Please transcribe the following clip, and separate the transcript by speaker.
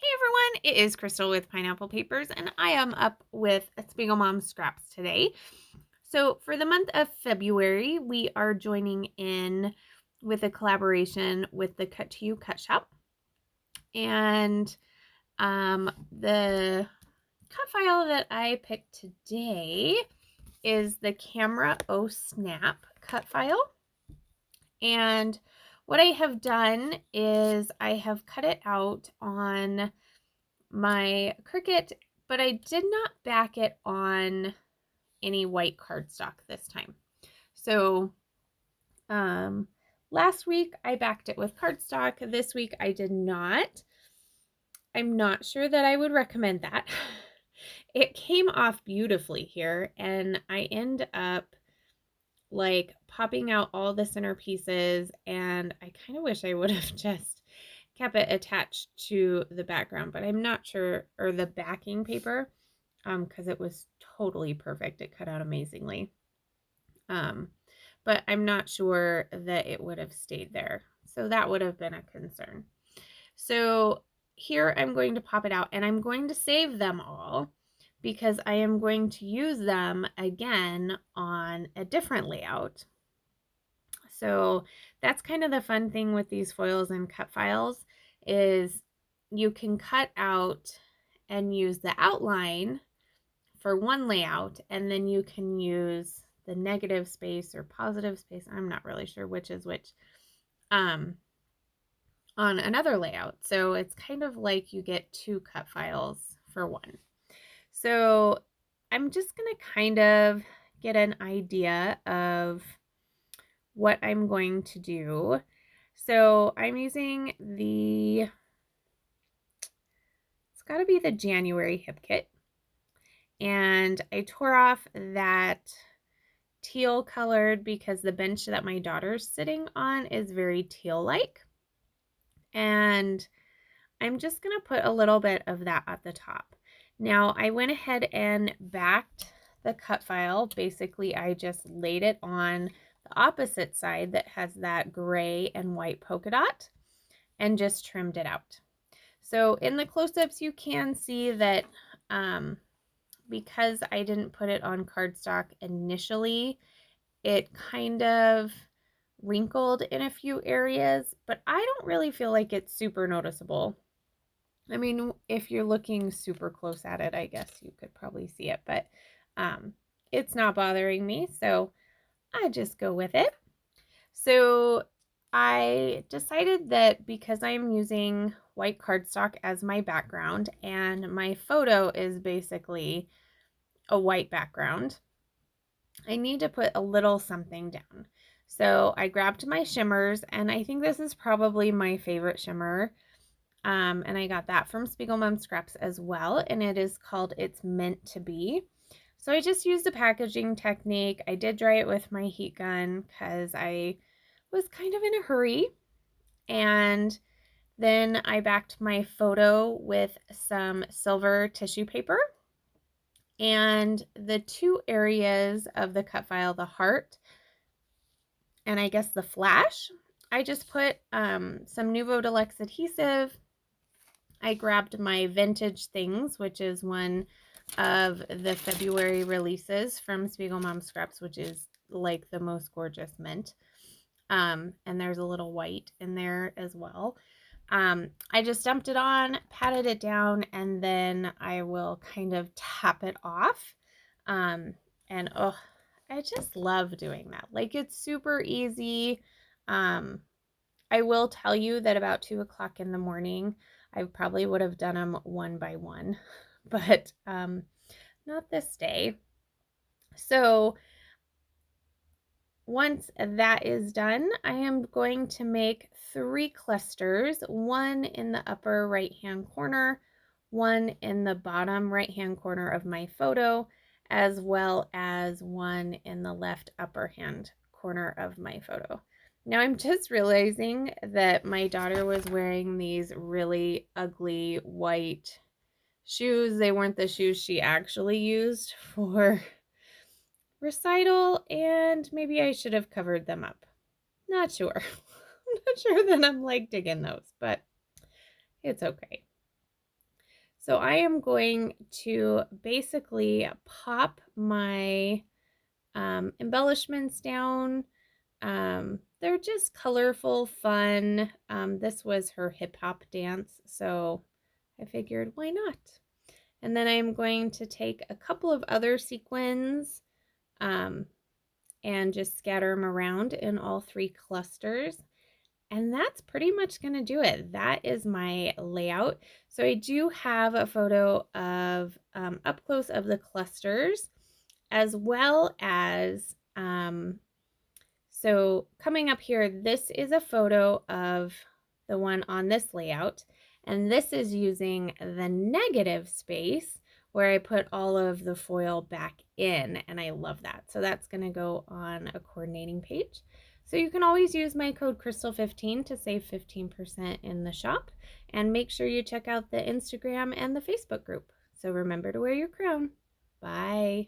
Speaker 1: Hey everyone, it is Crystal with Pineapple Papers, and I am up with Spiegelmom Scraps today. So, for the month of February, we are joining in with a collaboration with the Cut to You Cut Shop. And the cut file that I picked today is the Camera O Snap cut file. And what I have done is I have cut it out on my Cricut, but I did not back it on any white cardstock this time. So last week I backed it with cardstock. This week I did not. I'm not sure that I would recommend that. It came off beautifully here, and I end up like popping out all the center pieces, and I kind of wish I would have just kept it attached to the background, but I'm not sure, or the backing paper, because it was totally perfect. It cut out amazingly. But I'm not sure that it would have stayed there. So that would have been a concern. So here I'm going to pop it out, and I'm going to save them all because I am going to use them again on a different layout. So that's kind of the fun thing with these foils and cut files is you can cut out and use the outline for one layout, and then you can use the negative space or positive space, I'm not really sure which is which, on another layout. So it's kind of like you get two cut files for one. So I'm just going to kind of get an idea of what I'm going to do. So I'm using it's got to be the January hip kit. And I tore off that teal colored because the bench that my daughter's sitting on is very teal-like. And I'm just going to put a little bit of that at the top. Now I went ahead and backed the cut file. Basically, I just laid it on the opposite side that has that gray and white polka dot and just trimmed it out. So in the close-ups, you can see that because I didn't put it on cardstock initially, it kind of wrinkled in a few areas, but I don't really feel like it's super noticeable. I mean, if you're looking super close at it, I guess you could probably see it, but it's not bothering me, so I just go with it. So I decided that because I'm using white cardstock as my background and my photo is basically a white background, I need to put a little something down. So I grabbed my shimmers, and I think this is probably my favorite shimmer. And I got that from Spiegelmom Scraps as well, and it is called It's Meant to Be. So I just used a packaging technique. I did dry it with my heat gun because I was kind of in a hurry. And then I backed my photo with some silver tissue paper. And the two areas of the cut file, the heart and I guess the flash, I just put some Nuvo Deluxe adhesive. I grabbed my Vintage Things, which is one of the February releases from Spiegelmom Scraps, which is like the most gorgeous mint. And there's a little white in there as well. I just dumped it on, patted it down, and then I will kind of tap it off. And oh, I just love doing that. Like, it's super easy. I will tell you that about 2 o'clock in the morning, I probably would have done them one by one, but not this day. So once that is done, I am going to make 3 clusters, one in the upper right-hand corner, one in the bottom right-hand corner of my photo, as well as one in the left upper hand corner of my photo. Now I'm just realizing that my daughter was wearing these really ugly white shoes. They weren't the shoes she actually used for recital, and maybe I should have covered them up. Not sure. I'm not sure that I'm like digging those, but it's okay. So I am going to basically pop my embellishments down. They're just colorful, fun. This was her hip hop dance, so I figured why not? And then I'm going to take a couple of other sequins and just scatter them around in all 3 clusters. And that's pretty much going to do it. That is my layout. So I do have a photo of up close of the clusters, as well as so coming up here, this is a photo of the one on this layout, and this is using the negative space where I put all of the foil back in, and I love that. So that's going to go on a coordinating page. So you can always use my code Crystal15 to save 15% in the shop, and make sure you check out the Instagram and the Facebook group. So remember to wear your crown. Bye.